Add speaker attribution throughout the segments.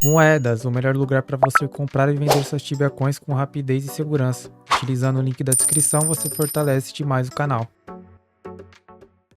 Speaker 1: Moedas, o melhor lugar para você comprar e vender suas Tibia Coins com rapidez e segurança. Utilizando o link da descrição, você fortalece demais o canal.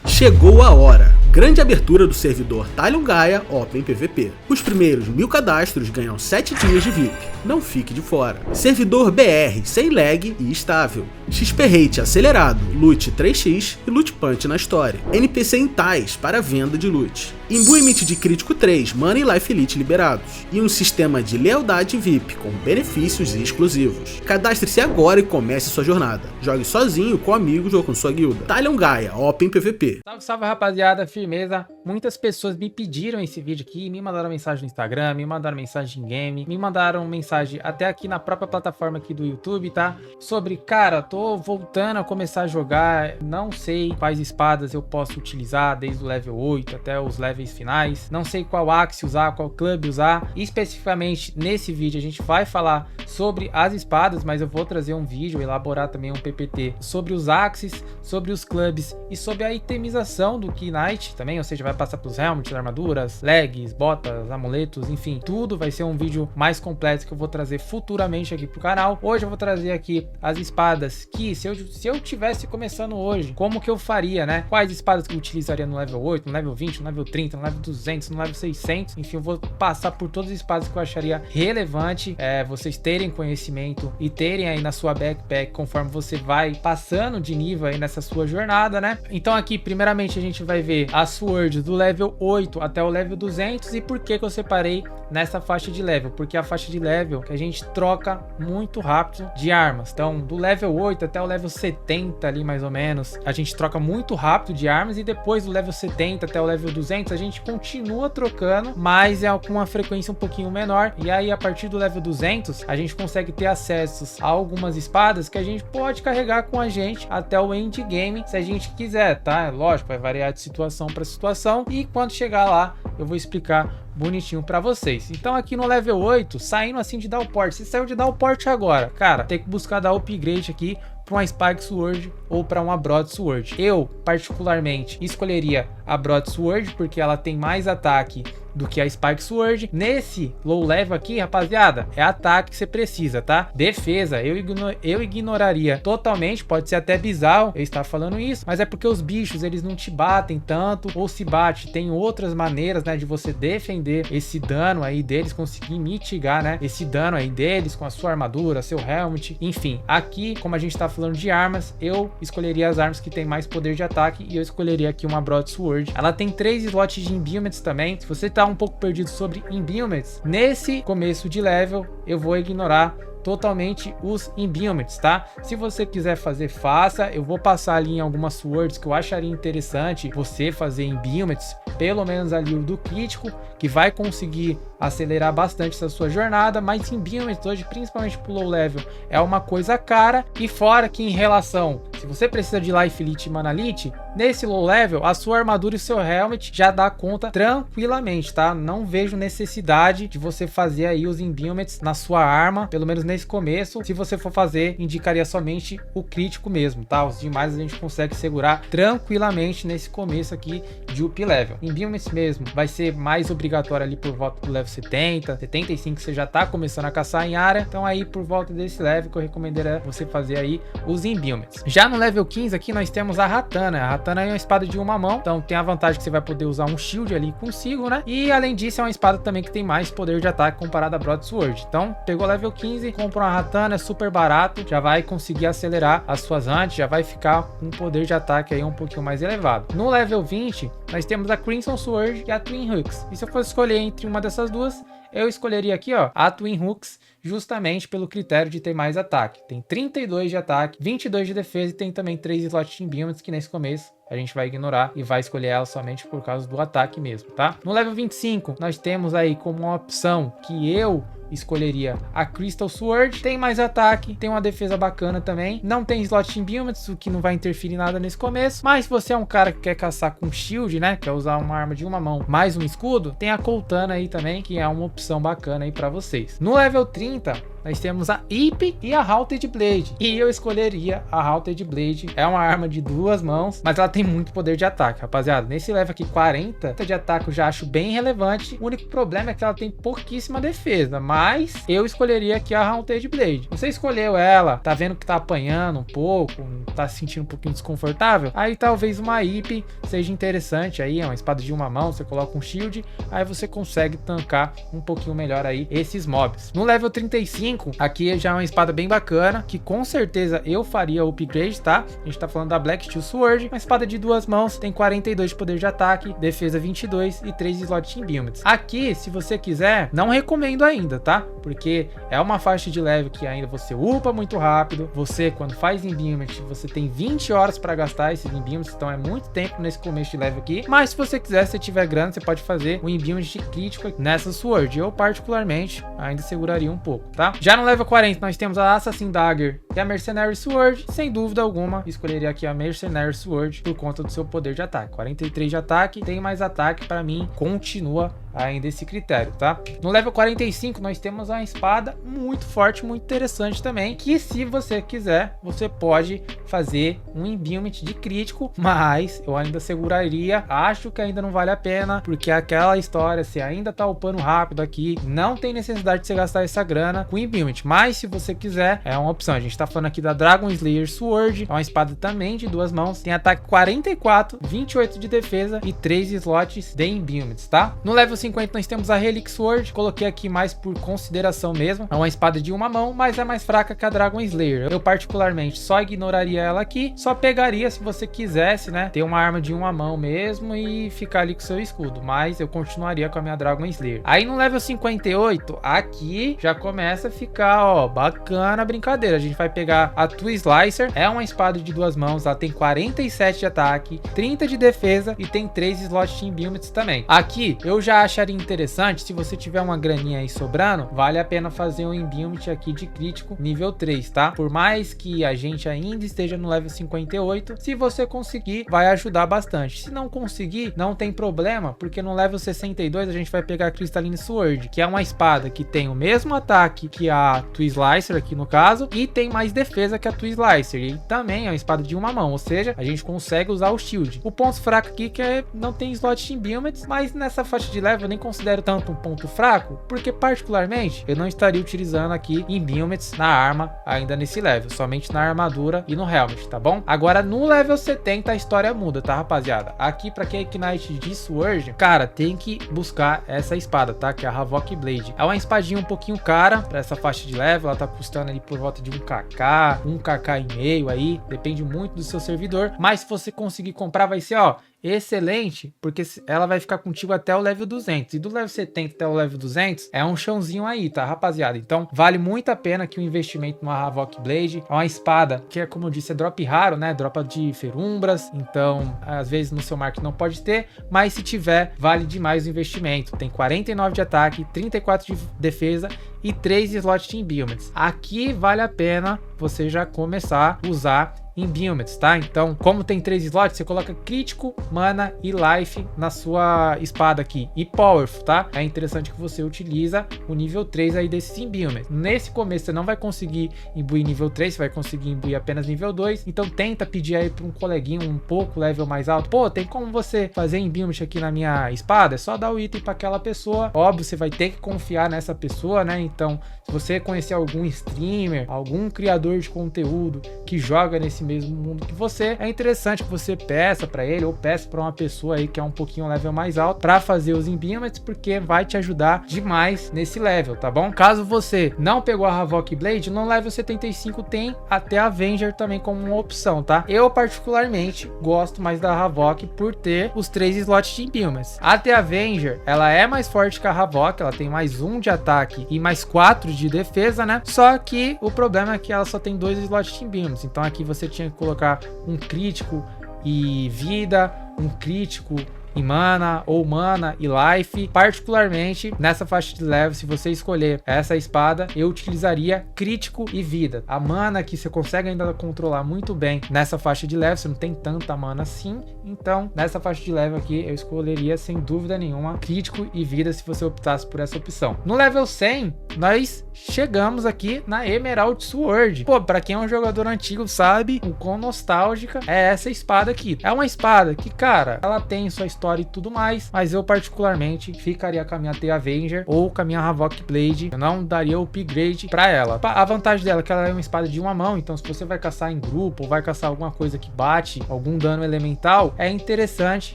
Speaker 2: Chegou a hora! Grande abertura do servidor Talion Gaia Open PVP. Os primeiros 1000 cadastros ganham 7 dias de VIP. Não fique de fora. Servidor BR sem lag e estável. XP Rate acelerado, loot 3x e loot punch na história. NPC em tais para venda de loot. Imbuement de crítico 3, Mana e Life Elite liberados. E um sistema de lealdade VIP com benefícios exclusivos. Cadastre-se agora e comece sua jornada. Jogue sozinho, com amigos ou com sua guilda. Talion Gaia Open PVP.
Speaker 1: Salve, salve rapaziada, firmeza. Muitas pessoas me pediram esse vídeo aqui, me mandaram mensagem no Instagram, me mandaram mensagem em game, me mandaram mensagem até aqui na própria plataforma aqui do YouTube, tá? Sobre, cara, tô voltando a começar a jogar, não sei quais espadas eu posso utilizar, desde o level 8 até os levels finais, não sei qual axe usar, qual club usar. E especificamente nesse vídeo a gente vai falar sobre as espadas, mas eu vou trazer um vídeo, elaborar também um PPT sobre os axes, sobre os clubes e sobre a itemização do Key Knight também, ou seja, vai passar pelos helmets, armaduras, legs, botas, amuletos, enfim, tudo vai ser um vídeo mais completo que eu vou trazer futuramente aqui pro canal. Hoje eu vou trazer aqui as espadas que, se eu tivesse começando hoje, como que eu faria, né? Quais espadas que eu utilizaria no level 8, no level 20, no level 30, no level 200, no level 600, enfim, eu vou passar por todas as espadas que eu acharia relevante, vocês terem conhecimento e terem aí na sua backpack conforme você vai passando de nível aí nessa sua jornada, né? Então aqui, primeiramente, a gente vai ver as swords do level 8 até o level 200 e por que que eu separei nessa faixa de level? Porque é a faixa de level que a gente troca muito rápido de armas. Então, do level 8 até o level 70 ali, mais ou menos, a gente troca muito rápido de armas e depois do level 70 até o level 200 a gente continua trocando, mas é com uma frequência um pouquinho menor. E aí, a partir do level 200, a gente consegue ter acessos a algumas espadas que a gente pode carregar com a gente até o endgame, se a gente quiser, tá? Lógico, vai variar de situação para situação e quando chegar lá, eu vou explicar bonitinho pra vocês. Então aqui no level 8, saindo assim de Downport, se saiu de Downport agora, cara, tem que buscar dar upgrade aqui para uma Spike Sword ou para uma Broadsword. Eu, particularmente, escolheria a Broadsword porque ela tem mais ataque do que a Spike Sword. Nesse low level aqui, rapaziada, é ataque que você precisa, tá? Defesa, eu ignoraria totalmente, pode ser até bizarro eu estar falando isso, mas é porque os bichos, eles não te batem tanto, ou se bate, tem outras maneiras, né, de você defender esse dano aí deles, conseguir mitigar, né, esse dano aí deles com a sua armadura, seu helmet, enfim. Aqui, como a gente tá falando de armas, eu escolheria as armas que tem mais poder de ataque e eu escolheria aqui uma Broadsword. Ela tem 3 slots de imbuements também. Se você tá um pouco perdido sobre imbuements, nesse começo de level eu vou ignorar totalmente os imbuements, tá? Se você quiser fazer, faça. Eu vou passar ali em algumas swords que eu acharia interessante você fazer imbuements, pelo menos ali o do crítico, que vai conseguir acelerar bastante essa sua jornada, mas imbuements hoje, principalmente pro low level, é uma coisa cara. E fora que em relação, se você precisa de Life Elite e Mana Elite, nesse low level, a sua armadura e seu helmet já dá conta tranquilamente, tá? Não vejo necessidade de você fazer aí os imbuements na sua arma, pelo menos nesse começo. Se você for fazer, indicaria somente o crítico mesmo, tá? Os demais a gente consegue segurar tranquilamente nesse começo aqui de up level. Imbuements mesmo vai ser mais obrigatório ali por volta do level 70, 75, você já tá começando a caçar em área, então aí por volta desse level que eu recomendaria você fazer aí os imbuements. Já no level 15 aqui nós temos a Ratana. A Ratana é uma espada de uma mão, então tem a vantagem que você vai poder usar um shield ali consigo, né? E além disso é uma espada também que tem mais poder de ataque comparado a Broadsword. Então pegou level 15, compra uma Ratana, é super barato, já vai conseguir acelerar as suas antes, já vai ficar com um poder de ataque aí um pouquinho mais elevado. No level 20 nós temos a Crimson Sword e a Twin Hooks. E se eu fosse escolher entre uma dessas duas, eu escolheria aqui, ó, a Twin Hooks, justamente pelo critério de ter mais ataque. Tem 32 de ataque, 22 de defesa e tem também 3 slots de imbuements que nesse começo a gente vai ignorar e vai escolher ela somente por causa do ataque mesmo, tá? No level 25, nós temos aí como uma opção que eu escolheria a Crystal Sword. Tem mais ataque, tem uma defesa bacana também. Não tem slot imbuements, o que não vai interferir nada nesse começo. Mas se você é um cara que quer caçar com shield, né, quer usar uma arma de uma mão mais um escudo, tem a Coltana aí também, que é uma opção bacana aí para vocês. No level 30, nós temos a Ip e a Halted Blade. E eu escolheria a Halted Blade. É uma arma de duas mãos, mas ela tem muito poder de ataque, rapaziada. Nesse level aqui, 40 de ataque, eu já acho bem relevante. O único problema é que ela tem pouquíssima defesa, mas eu escolheria aqui a Halted Blade. Você escolheu ela, tá vendo que tá apanhando um pouco, tá se sentindo um pouquinho desconfortável, aí talvez uma Ip seja interessante. Aí é uma espada de uma mão, você coloca um shield, aí você consegue tancar um pouquinho melhor aí esses mobs. No level 35, aqui já é uma espada bem bacana, que com certeza eu faria o upgrade, tá? A gente tá falando da Black Steel Sword, uma espada de duas mãos, tem 42 de poder de ataque, defesa 22 e 3 slot imbuements. Aqui, se você quiser, não recomendo ainda, tá? Porque é uma faixa de level que ainda você upa muito rápido, você quando faz imbuement, você tem 20 horas para gastar esses imbuements, então é muito tempo nesse começo de level aqui. Mas se você quiser, se tiver grana, você pode fazer um imbuement de crítico nessa Sword. Eu particularmente ainda seguraria um pouco, tá? Já no level 40, nós temos a Assassin Dagger e a Mercenary Sword. Sem dúvida alguma, escolheria aqui a Mercenary Sword por conta do seu poder de ataque. 43 de ataque, tem mais ataque, para mim, continua ainda esse critério, tá? No level 45, nós temos uma espada muito forte, muito interessante também, que se você quiser, você pode fazer um imbuement de crítico, mas eu ainda seguraria, acho que ainda não vale a pena, porque aquela história, você ainda tá upando rápido aqui, não tem necessidade de você gastar essa grana com imbuement, mas se você quiser, é uma opção. A gente tá falando aqui da Dragon Slayer Sword, é uma espada também de duas mãos, tem ataque 44, 28 de defesa e 3 slots de imbuements, tá? No level 50 nós temos a Helix Sword, coloquei aqui mais por consideração mesmo, é uma espada de uma mão, mas é mais fraca que a Dragon Slayer. Eu particularmente só ignoraria ela aqui, só pegaria se você quisesse, né, ter uma arma de uma mão mesmo e ficar ali com seu escudo, mas eu continuaria com a minha Dragon Slayer. Aí no level 58, aqui já começa a ficar, ó, bacana a brincadeira. A gente vai pegar a Twislicer, é uma espada de duas mãos, ela tem 47 de ataque, 30 de defesa e tem 3 slots de imbuements também. Aqui eu já acharia interessante, se você tiver uma graninha aí sobrando, vale a pena fazer um imbuement aqui de crítico nível 3, tá? Por mais que a gente ainda esteja no level 58, se você conseguir, vai ajudar bastante. Se não conseguir, não tem problema, porque no level 62 a gente vai pegar a Crystalline Sword, que é uma espada que tem o mesmo ataque que a Twislicer aqui no caso, e tem mais defesa que a Twislicer, e também é uma espada de uma mão, ou seja, a gente consegue usar o shield. O ponto fraco aqui que é não tem slot de imbuements, mas nessa faixa de level eu nem considero tanto um ponto fraco, porque particularmente eu não estaria utilizando aqui imbuements na arma ainda nesse level, somente na armadura e no helmet, tá bom? Agora no level 70 a história muda, tá, rapaziada? Aqui pra quem é Knight de Sword, cara, tem que buscar essa espada, tá? Que é a Havoc Blade. É uma espadinha um pouquinho cara pra essa faixa de level, ela tá custando ali por volta de 1kk, 1kk e meio aí, depende muito do seu servidor, mas se você conseguir comprar vai ser, ó, excelente, porque ela vai ficar contigo até o level 200, e do level 70 até o level 200 é um chãozinho aí, tá, rapaziada? Então vale muito a pena que o investimento numa Havoc Blade. É uma espada que é, como eu disse, é drop raro, né, dropa de ferumbras, então às vezes no seu market não pode ter, mas se tiver, vale demais o investimento. Tem 49 de ataque, 34 de defesa e 3 slots de imbuements. Aqui vale a pena você já começar a usar imbuements, tá? Então, como tem 3 slots, você coloca crítico, mana e life na sua espada aqui, e powerful, tá? É interessante que você utiliza o nível 3 aí desses imbuements. Nesse começo você não vai conseguir imbuir nível 3, você vai conseguir imbuir apenas nível 2, então tenta pedir aí para um coleguinha um pouco level mais alto. Pô, tem como você fazer imbuement aqui na minha espada? É só dar o item para aquela pessoa. Óbvio, você vai ter que confiar nessa pessoa, né? Então, se você conhecer algum streamer, algum criador de conteúdo que joga nesse mesmo mundo que você, é interessante que você peça para ele, ou peça para uma pessoa aí que é um pouquinho level mais alto para fazer os imbuements, porque vai te ajudar demais nesse level, tá bom? Caso você não pegou a Havoc Blade, no level 75 tem até a Avenger também como uma opção, tá? Eu particularmente gosto mais da Havoc por ter os 3 slots de imbuements. Até a Avenger, ela é mais forte que a Havoc, ela tem mais 1 de ataque e mais 4 de defesa, né? Só que o problema é que ela só tem 2 slots de imbuements, então aqui você tinha que colocar um crítico e vida, um crítico em mana ou mana e life. Particularmente nessa faixa de level, se você escolher essa espada, eu utilizaria crítico e vida. A mana que você consegue ainda controlar muito bem nessa faixa de level, você não tem tanta mana assim, então nessa faixa de level aqui eu escolheria sem dúvida nenhuma crítico e vida se você optasse por essa opção. No level 100, nós chegamos aqui na Emerald Sword. Pô, pra quem é um jogador antigo sabe o quão nostálgica é essa espada aqui. É uma espada que, cara, ela tem sua história e tudo mais, mas eu particularmente ficaria com a minha The Avenger ou com a minha Havoc Blade. Eu não daria o upgrade pra ela. A vantagem dela é que ela é uma espada de uma mão, então se você vai caçar em grupo ou vai caçar alguma coisa que bate algum dano elemental, é interessante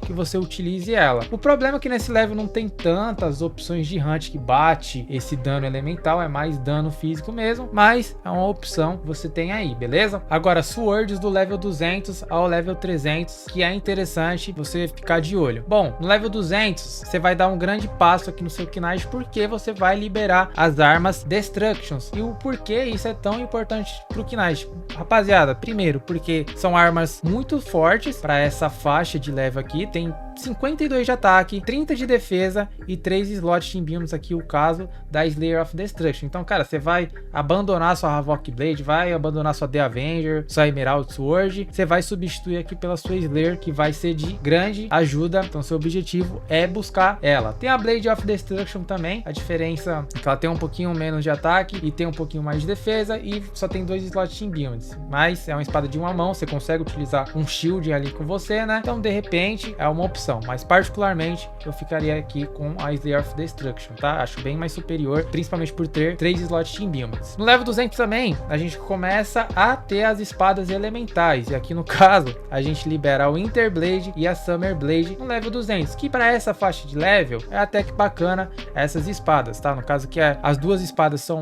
Speaker 1: que você utilize ela. O problema é que nesse level não tem tantas opções de hunt que bate esse dano elemental, é mais dano físico mesmo, mas é uma opção que você tem aí, beleza? Agora, swords do level 200 ao level 300, que é interessante você ficar de olho. Bom, no level 200, você vai dar um grande passo aqui no seu Knight, porque você vai liberar as armas Destructions. E o porquê isso é tão importante pro Knight? Rapaziada, primeiro, porque são armas muito fortes para essa faixa de level aqui, tem 52 de ataque, 30 de defesa e 3 slots de imbues aqui, o caso da Slayer of Destruction. Então, cara, você vai abandonar sua Havoc Blade, vai abandonar sua The Avenger, sua Emerald Sword, você vai substituir aqui pela sua Slayer, que vai ser de grande ajuda. Então, seu objetivo é buscar ela. Tem a Blade of Destruction também, a diferença é que ela tem um pouquinho menos de ataque e tem um pouquinho mais de defesa e só tem 2 slots de imbues, mas é uma espada de uma mão, você consegue utilizar um shield ali com você, né? Então, de repente, é uma opção. Mas particularmente eu ficaria aqui com a Slayer of Destruction, tá? Acho bem mais superior, principalmente por ter 3 slots de imbues. No level 200 também, a gente começa a ter as espadas elementais, e aqui no caso, a gente libera a Winter Blade e a Summer Blade no level 200, que para essa faixa de level é até que bacana essas espadas, tá? No caso que as duas espadas são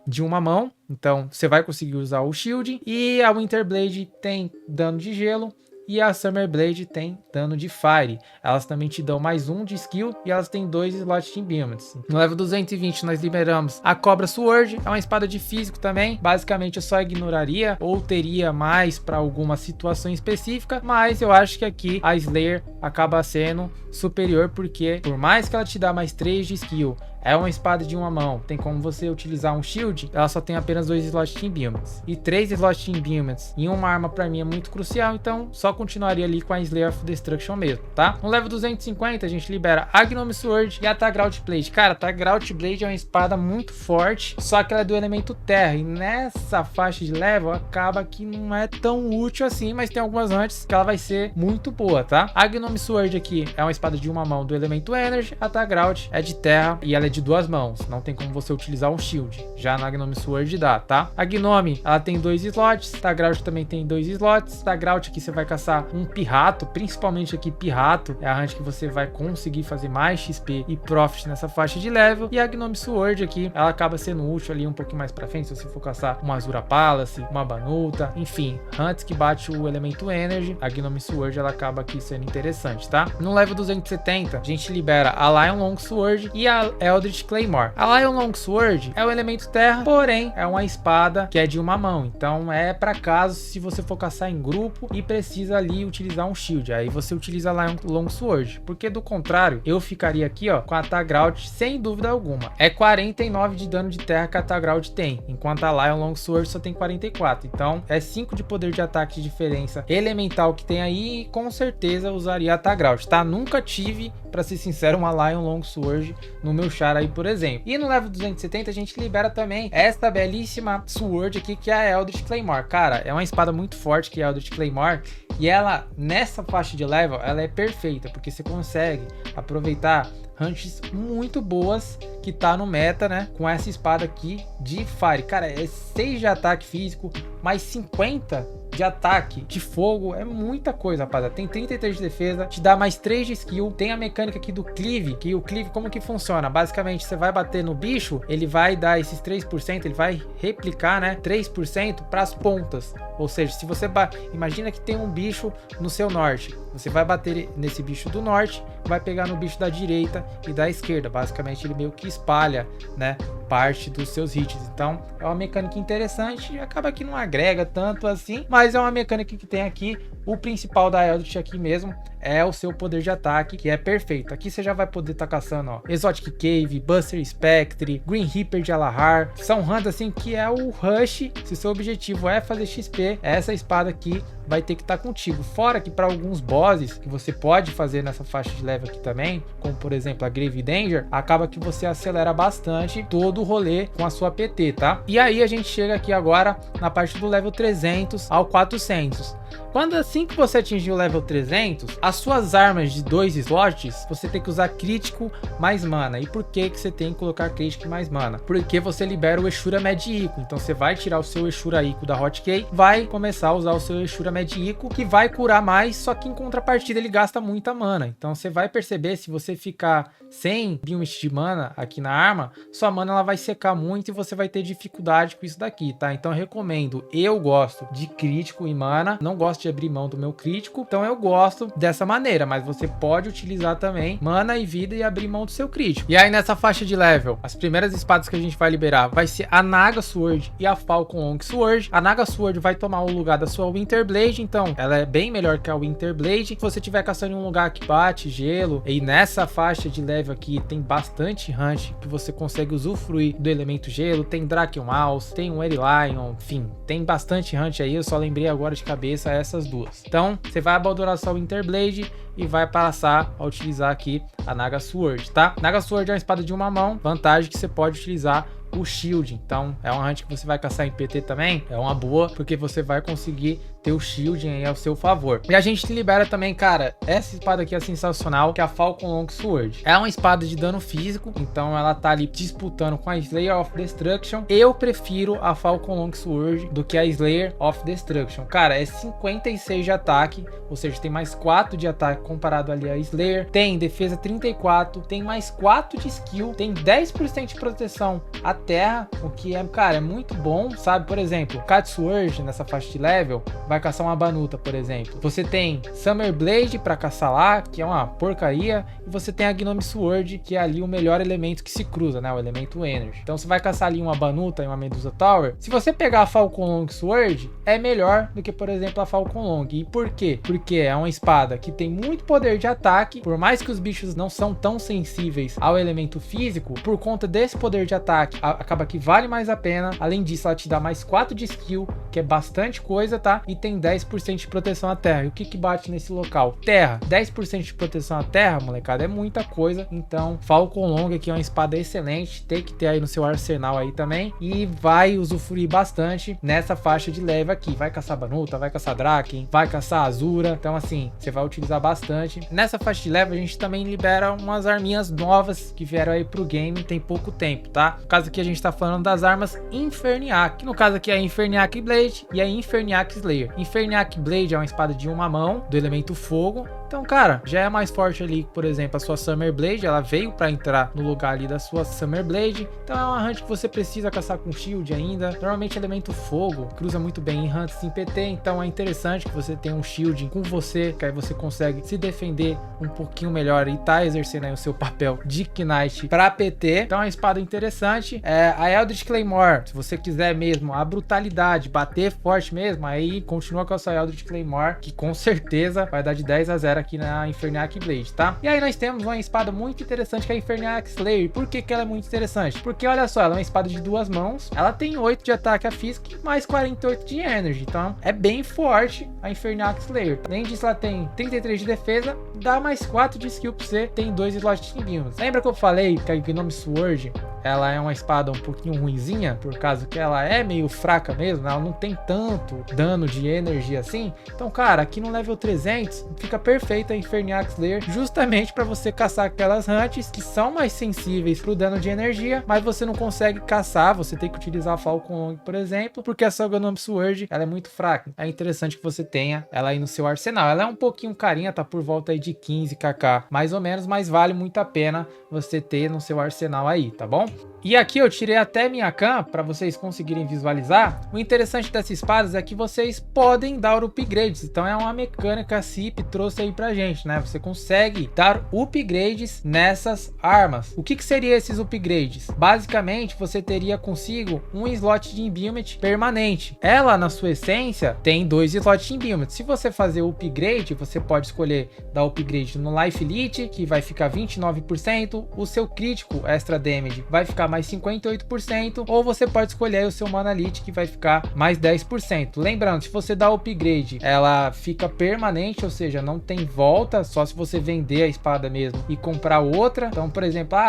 Speaker 1: de uma mão, então você vai conseguir usar o shield, e a Winter Blade tem dano de gelo, e a Summer Blade tem dano de Fire. Elas também te dão mais 1 de skill e elas têm 2 slots de imbues. No level 220 nós liberamos a Cobra Sword, é uma espada de físico também. Basicamente eu só ignoraria ou teria mais para alguma situação específica, mas eu acho que aqui a Slayer acaba sendo superior, porque por mais que ela te dá mais 3 de skill, é uma espada de uma mão, tem como você utilizar um shield, ela só tem apenas 2 slots de imbues. E 3 slots de imbues em uma arma pra mim é muito crucial, então só continuaria ali com a Slayer of Destruction mesmo, tá? No level 250 a gente libera a Gnome Sword e a Tagrout Blade. Cara, a Tagrout Blade é uma espada muito forte, só que ela é do elemento terra, e nessa faixa de level acaba que não é tão útil assim, mas tem algumas hunts que ela vai ser muito boa, tá? A Gnome Sword aqui é uma espada de uma mão do elemento Energy, a Tagrout é de terra e ela é de 2 mãos, não tem como você utilizar um shield, já na Gnome Sword dá, tá? A Gnome, ela tem 2 slots, Tagrout também tem 2 slots, Tagrout aqui você vai caçar um Pirrato, principalmente aqui Pirrato, é a hunt que você vai conseguir fazer mais XP e Profit nessa faixa de level, e a Gnome Sword aqui, ela acaba sendo útil ali um pouquinho mais pra frente, se você for caçar uma Azura Palace, uma Banuta, enfim, hunts que bate o elemento Energy, a Gnome Sword ela acaba aqui sendo interessante, tá? No level 270, a gente libera a Lion Long Sword e a Eldritch Claymore. A Lion Long Sword é o elemento terra, porém é uma espada que é de uma mão, então é para caso se você for caçar em grupo e precisa ali utilizar um shield, aí você utiliza a Lion Long Sword, porque do contrário eu ficaria aqui ó com a Tagrout sem dúvida alguma. É 49 de dano de terra que a Tagrout tem, enquanto a Lion Long Sword só tem 44, então é 5 de poder de ataque de diferença elemental que tem aí, e com certeza usaria a Tagrout, tá? Nunca tive, pra ser sincero, uma Lion Long Sword no meu char aí, por exemplo. E no level 270 a gente libera também esta belíssima Sword aqui, que é a Eldritch Claymore. Cara, é uma espada muito forte que é a Eldritch Claymore, e ela, nessa faixa de level, ela é perfeita, porque você consegue aproveitar hunts muito boas que tá no meta, né? Com essa espada aqui de Fire. Cara, é 6 de ataque físico, mais 50 de ataque de fogo, é muita coisa, rapaziada. Tem 33 de defesa, te dá mais 3 de skill. Tem a mecânica aqui do cleave, que o cleave como que funciona? Basicamente, você vai bater no bicho, ele vai dar esses 3%, ele vai replicar, né? 3% para as pontas. Ou seja, se você imagina que tem um bicho no seu norte, você vai bater nesse bicho do norte, vai pegar no bicho da direita e da esquerda. Basicamente, ele meio que espalha, né, parte dos seus hits. Então, é uma mecânica interessante e acaba que não agrega tanto assim, mas Mas é uma mecânica que tem aqui. O principal da Eldritch aqui mesmo é o seu poder de ataque, que é perfeito. Aqui você já vai poder estar caçando, ó, Exotic Cave, Buster Spectre, Green Reaper de Alahar. São runs assim que é o rush. Se seu objetivo é fazer XP, essa espada aqui vai ter que estar contigo. Fora que para alguns bosses que você pode fazer nessa faixa de level aqui também, como por exemplo a Grave Danger, acaba que você acelera bastante todo o rolê com a sua PT, tá? E aí a gente chega aqui agora na parte do level 300 ao 400. Quando assim que você atingir o level 300, as suas armas de 2 slots, você tem que usar crítico mais mana. E por que que você tem que colocar crítico mais mana? Porque você libera o Eshura Mad-Eco. Então você vai tirar o seu Eshura Eco da Hotkey, vai começar a usar o seu Eshura Mad-Eco, que vai curar mais, só que em contrapartida ele gasta muita mana. Então você vai perceber, se você ficar sem limite de mana aqui na arma, sua mana ela vai secar muito e você vai ter dificuldade com isso daqui, tá? Então eu recomendo, eu gosto de crítico e mana, não gosto de abrir mão do meu crítico, então eu gosto dessa maneira, mas você pode utilizar também mana e vida e abrir mão do seu crítico. E aí nessa faixa de level, as primeiras espadas que a gente vai liberar vai ser a Naga Sword e a Falcon Long Sword. A Naga Sword vai tomar o lugar da sua Winter Blade, então ela é bem melhor que a Winter Blade. Se você estiver caçando em um lugar que bate gelo, e nessa faixa de level aqui tem bastante hunt que você consegue usufruir do elemento gelo, tem Draken Mouse, tem um Lion, enfim, tem bastante hunt aí, eu só lembrei agora de cabeça essas duas. Então, você vai abandonar sua Winter Blade e vai passar a utilizar aqui a Naga Sword, tá? Naga Sword é uma espada de uma mão, vantagem que você pode utilizar o shield, então é uma hunt que você vai caçar em PT também, é uma boa, porque você vai conseguir ter o shield aí ao seu favor. E a gente libera também, cara, essa espada aqui é sensacional, que é a Falcon Long Sword. É uma espada de dano físico, então ela tá ali disputando com a Slayer of Destruction. Eu prefiro a Falcon Long Sword do que a Slayer of Destruction. Cara, é 56 de ataque, ou seja, tem mais 4 de ataque comparado ali a Slayer. Tem defesa 34, tem mais 4 de skill, tem 10% de proteção à terra, o que é, cara, é muito bom, sabe? Por exemplo, Katsuurge nessa faixa de level vai caçar uma Banuta, por exemplo. Você tem Summer Blade para caçar lá, que é uma porcaria, e você tem a Gnome Sword, que é ali o melhor elemento que se cruza, né? O elemento Energy. Então você vai caçar ali uma Banuta e uma Medusa Tower. Se você pegar a Falcon Long Sword, é melhor do que, por exemplo, a Falcon Long. E por quê? Porque é uma espada que tem muito poder de ataque, por mais que os bichos não são tão sensíveis ao elemento físico, por conta desse poder de ataque, acaba que vale mais a pena. Além disso, ela te dá mais 4 de skill, que é bastante coisa, tá? E tem 10% de proteção à terra. E o que que bate nesse local? Terra. 10% de proteção à terra, molecada, é muita coisa. Então, Falcon Long aqui é uma espada excelente, tem que ter aí no seu arsenal aí também, e vai usufruir bastante nessa faixa de level aqui. Vai caçar Banuta, vai caçar Draken, vai caçar Azura. Então, assim, você vai utilizar bastante. Nessa faixa de level, a gente também libera umas arminhas novas que vieram aí pro game tem pouco tempo, tá? No caso aqui, a gente tá falando das armas Inferniac. No caso aqui é a Inferniac Blade e a Inferniac Slayer. Inferniac Blade é uma espada de uma mão, do elemento fogo. Então, cara, já é mais forte ali, por exemplo, a sua Summer Blade, ela veio para entrar no lugar ali da sua Summer Blade. Então é uma hunt que você precisa caçar com shield ainda. Normalmente elemento fogo cruza muito bem em hunts em PT, então é interessante que você tenha um shield com você, que aí você consegue se defender um pouquinho melhor e tá exercendo aí o seu papel de Knight para PT. Então é uma espada interessante. A Eldritch Claymore, se você quiser mesmo a brutalidade, bater forte mesmo, aí continua com a sua Eldritch Claymore, que com certeza vai dar de 10-0 aqui na Inferniac Blade, tá? E aí nós temos uma espada muito interessante, que é a Inferniac Slayer. Por que que ela é muito interessante? Porque olha só, ela é uma espada de 2 mãos, ela tem 8 de ataque a física e mais 48 de energy, então é bem forte a Inferniac Slayer. Além disso, ela tem 33 de defesa, dá mais 4 de skill pra você, tem 2 slots de beams. Lembra que eu falei que a Gnome Sword, ela é uma espada um pouquinho ruinzinha, por causa que ela é meio fraca mesmo, ela não tem tanto dano de energia assim? Então, cara, aqui no level 300 fica perfeita a Inferniac Slayer, justamente para você caçar aquelas hunts que são mais sensíveis pro dano de energia, mas você não consegue caçar, você tem que utilizar a Falcon Long, por exemplo, porque a sua Gnome Sword, ela é muito fraca. É interessante que você tenha ela aí no seu arsenal. Ela é um pouquinho carinha, tá por volta aí de 15kk, mais ou menos, mas vale muito a pena você ter no seu arsenal aí, tá bom? E aqui eu tirei até minha cam para vocês conseguirem visualizar. O interessante dessas espadas é que vocês podem dar upgrades. Então é uma mecânica que a CIP trouxe aí pra gente, né? Você consegue dar upgrades nessas armas. O que seria esses upgrades? Basicamente, você teria consigo um slot de imbuement permanente. Ela, na sua essência, tem 2 slots de imbuement. Se você fazer o upgrade, você pode escolher dar upgrade no Life Elite, que vai ficar 29%. O seu crítico extra damage vai ficar mais 58%, ou você pode escolher o seu Mana Elite, que vai ficar mais 10%. Lembrando, se você dá upgrade, ela fica permanente, ou seja, não tem volta, só se você vender a espada mesmo e comprar outra. Então, por exemplo,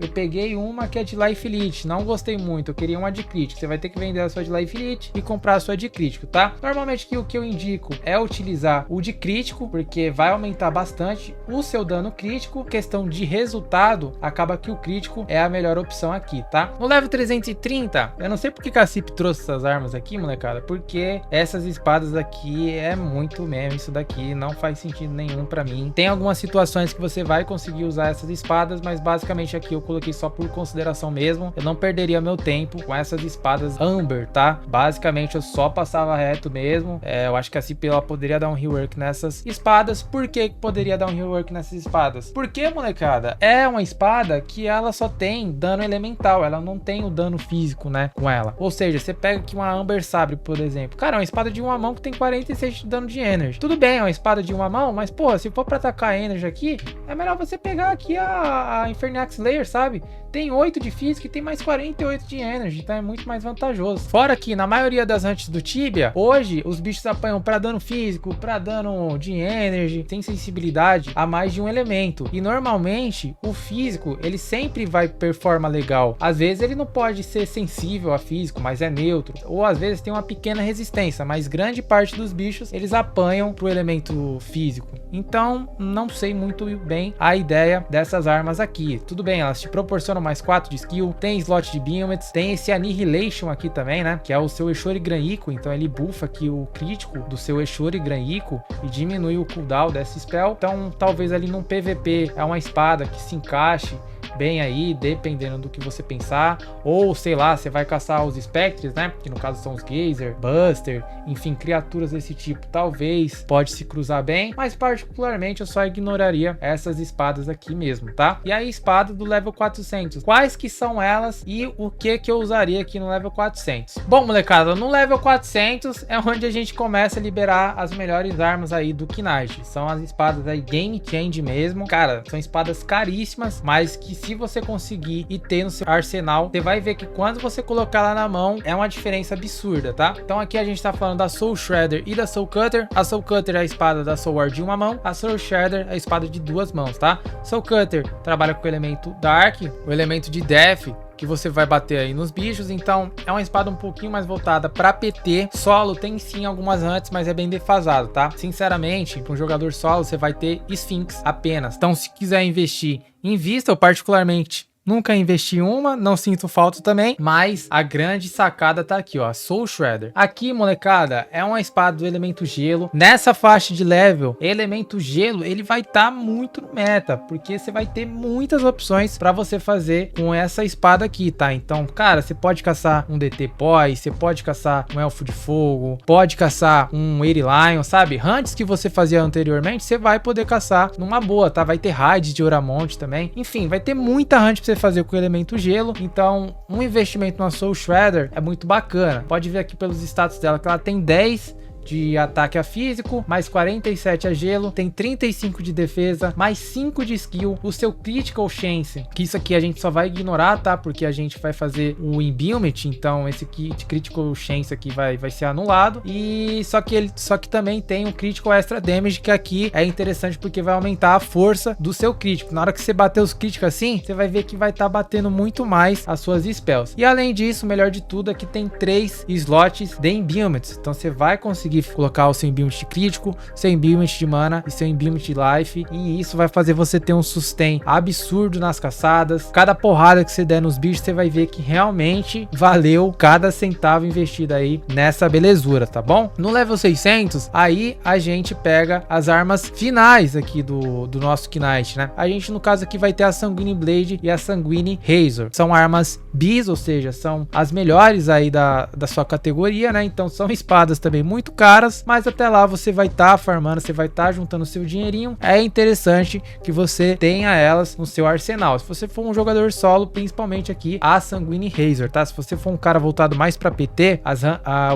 Speaker 1: eu peguei uma que é de Life Elite, não gostei muito, eu queria uma de crítico. Você vai ter que vender a sua de Life Elite e comprar a sua de crítico, tá? Normalmente o que eu indico é utilizar o de crítico, porque vai aumentar bastante o seu dano crítico. Questão de resultado, acaba que o crítico é a melhor opção aqui, tá? No level 330, eu não sei porque a CIP trouxe essas armas aqui, molecada, porque essas espadas aqui é muito mesmo, isso daqui não faz sentido nenhum pra mim. Tem algumas situações que você vai conseguir usar essas espadas, mas basicamente aqui eu coloquei só por consideração mesmo. Eu não perderia meu tempo com essas espadas Amber, tá? Basicamente eu só passava reto mesmo. Eu acho que a CIP ela poderia dar um rework nessas espadas. Por que poderia dar um rework nessas espadas? Porque, molecada, é uma espada que ela só tem dano elemental, ela não tem o dano físico, né, com ela. Ou seja, você pega aqui uma Amber Sabre, por exemplo. Cara, é uma espada de uma mão que tem 46 de dano de energy. Tudo bem, é uma espada de uma mão, mas, pô, se for pra atacar energy aqui, é melhor você pegar aqui a Infernax Slayer, sabe? Tem 8 de física e tem mais 48 de energy, então é muito mais vantajoso. Fora que, na maioria das hunts do Tibia, hoje, os bichos apanham pra dano físico, pra dano de energy, tem sensibilidade a mais de um elemento. E, normalmente, o físico, ele sempre vai performar legal. Às vezes, ele não pode ser sensível a físico, mas é neutro. Ou, às vezes, tem uma pequena resistência, mas grande parte dos bichos, eles apanham pro elemento físico. Então, não sei muito bem a ideia dessas armas aqui. Tudo bem, elas te proporcionam mais 4 de skill, tem slot de Biomet, tem esse Annihilation aqui também, né? Que é o seu Eshori Granhico, então ele buffa aqui o crítico do seu Eshori Granhico e diminui o cooldown desse spell. Então, talvez ali num PVP é uma espada que se encaixe bem aí, dependendo do que você pensar. Ou, sei lá, você vai caçar os Spectres, né? Que no caso são os Geyser, Buster, enfim, criaturas desse tipo. Talvez pode se cruzar bem, mas particularmente eu só ignoraria essas espadas aqui mesmo, tá? E aí, espada do level 400. Quais que são elas e o que eu usaria aqui no level 400? Bom, molecada, no level 400 é onde a gente começa a liberar as melhores armas aí do Knight. São as espadas aí Game Change mesmo. Cara, são espadas caríssimas, mas que se você conseguir e ter no seu arsenal, você vai ver que quando você colocar lá na mão, é uma diferença absurda, tá? Então aqui a gente tá falando da Soul Shredder e da Soul Cutter. A Soul Cutter é a espada da Soul Ward de uma mão, a Soul Shredder é a espada de 2 mãos, tá? Soul Cutter trabalha com o elemento Dark, o elemento de Death, que você vai bater aí nos bichos. Então é uma espada um pouquinho mais voltada para PT. Solo tem sim algumas hunts, mas é bem defasado, tá? Sinceramente, para um jogador solo você vai ter Sphinx apenas. Então se quiser investir, invista. Eu particularmente nunca investi em uma, não sinto falta também, mas a grande sacada tá aqui, ó, Soul Shredder. Aqui, molecada, é uma espada do elemento gelo. Nessa faixa de level, elemento gelo, ele vai estar muito no meta, porque você vai ter muitas opções para você fazer com essa espada aqui, tá? Então, cara, você pode caçar um DT Pós, você pode caçar um Elfo de Fogo, pode caçar um Eri Lion, sabe? Hunts que você fazia anteriormente, você vai poder caçar numa boa, tá? Vai ter raids de Oramonte também. Enfim, vai ter muita hunt pra você fazer com o elemento gelo. Então um investimento na Soul Shredder é muito bacana. Pode ver aqui pelos status dela que ela tem 10 de ataque a físico, mais 47 a gelo, tem 35 de defesa, mais 5 de skill, o seu Critical Chance, que isso aqui a gente só vai ignorar, tá? Porque a gente vai fazer o Imbuement, então esse kit Critical Chance aqui vai ser anulado. E só que também tem um Critical Extra Damage, que aqui é interessante porque vai aumentar a força do seu crítico. Na hora que você bater os críticos assim, você vai ver que vai estar batendo muito mais as suas spells. E além disso, o melhor de tudo é que tem 3 slots de Imbuement, então você vai conseguir conseguir colocar o seu imbuement de crítico, seu imbuement de mana e seu imbuement de life, e isso vai fazer você ter um sustain absurdo nas caçadas. Cada porrada que você der nos bichos, você vai ver que realmente valeu cada centavo investido aí nessa belezura, tá bom? No level 600, aí a gente pega as armas finais aqui do nosso Knight, né? A gente, no caso aqui, vai ter a Sanguine Blade e a Sanguine Razor. São armas bis, ou seja, são as melhores aí da sua categoria, né? Então são espadas também muito caras, mas até lá você vai estar farmando, você vai estar juntando seu dinheirinho. É interessante que você tenha elas no seu arsenal. Se você for um jogador solo, principalmente aqui a Sanguine Razor, tá? Se você for um cara voltado mais para PT,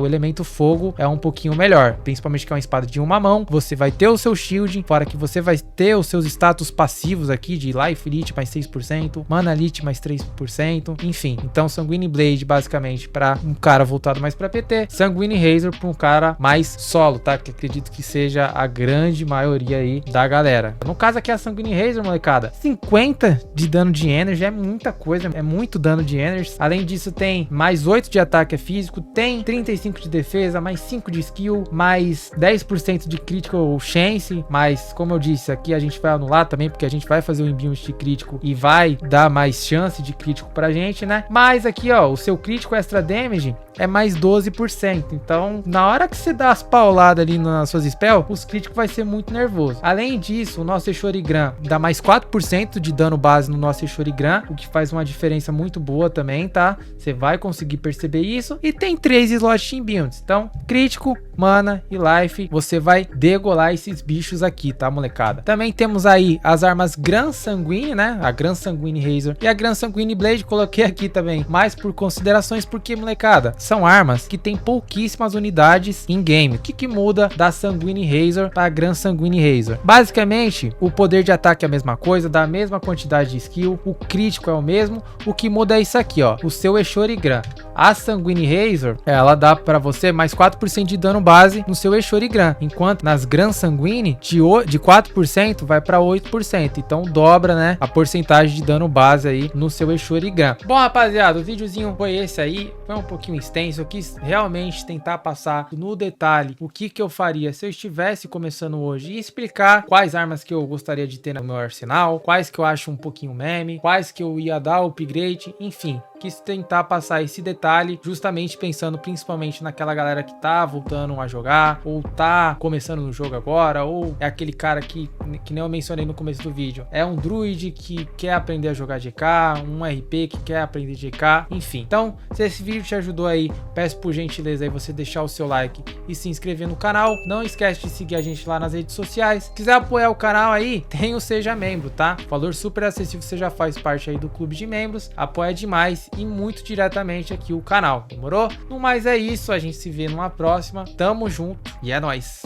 Speaker 1: o elemento fogo é um pouquinho melhor, principalmente que é uma espada de uma mão. Você vai ter o seu shield, fora que você vai ter os seus status passivos aqui de Life Elite mais 6%, Mana Elite mais 3%, enfim. Então Sanguine Blade basicamente para um cara voltado mais para PT, Sanguine Razor para um cara mais solo, tá? Que acredito que seja a grande maioria aí da galera. No caso aqui a Sanguine Razor, molecada, 50 de dano de energy é muita coisa, é muito dano de energy. Além disso tem mais 8 de ataque físico, tem 35 de defesa, mais 5 de skill, mais 10% de critical chance, mas como eu disse, aqui a gente vai anular também, porque a gente vai fazer o imbuement de crítico e vai dar mais chance de crítico pra gente, né? Mas aqui, ó, o seu crítico extra damage é mais 12%. Então, na hora que você dá as pauladas ali nas suas spells, os críticos vai ser muito nervoso. Além disso, o nosso Eshorigram dá mais 4% de dano base no nosso Eshorigram, o que faz uma diferença muito boa também, tá? Você vai conseguir perceber isso. E tem 3 slots de imbuements. Então, crítico, mana e life, você vai degolar esses bichos aqui, tá, molecada? Também temos aí as armas Gran Sanguine, né? A Gran Sanguine Razor e a Gran Sanguine Blade. Coloquei aqui também, mais por considerações, porque, molecada, são armas que tem pouquíssimas unidades em game. O que muda da Sanguine Razor para a Gran Sanguine Razor? Basicamente, o poder de ataque é a mesma coisa, dá a mesma quantidade de skill, o crítico é o mesmo. O que muda é isso aqui, ó, o seu Eshorigram. A Sanguine Razor, ela dá para você mais 4% de dano base no seu Eshorigram, enquanto nas Gran Sanguine de 4% vai para 8%. Então dobra, né, a porcentagem de dano base aí no seu Eshorigram. Bom, rapaziada, o videozinho foi esse aí, foi um pouquinho extenso. Eu quis realmente tentar passar no detalhe o que eu faria se eu estivesse começando hoje e explicar quais armas que eu gostaria de ter no meu arsenal, quais que eu acho um pouquinho meme, quais que eu ia dar upgrade, enfim. Quis tentar passar esse detalhe justamente pensando principalmente naquela galera que tá voltando a jogar, ou tá começando no jogo agora, ou é aquele cara que nem eu mencionei no começo do vídeo, é um druid que quer aprender a jogar GK, um RP que quer aprender GK, enfim. Então, se esse vídeo te ajudou aí, peço por gentileza aí você deixar o seu like e se inscrever no canal. Não esquece de seguir a gente lá nas redes sociais. Se quiser apoiar o canal aí, tem o Seja Membro, tá? Valor super acessível, você já faz parte aí do clube de membros, apoia demais e muito diretamente aqui o canal, demorou? No mais é isso, a gente se vê numa próxima, tamo junto e é nóis!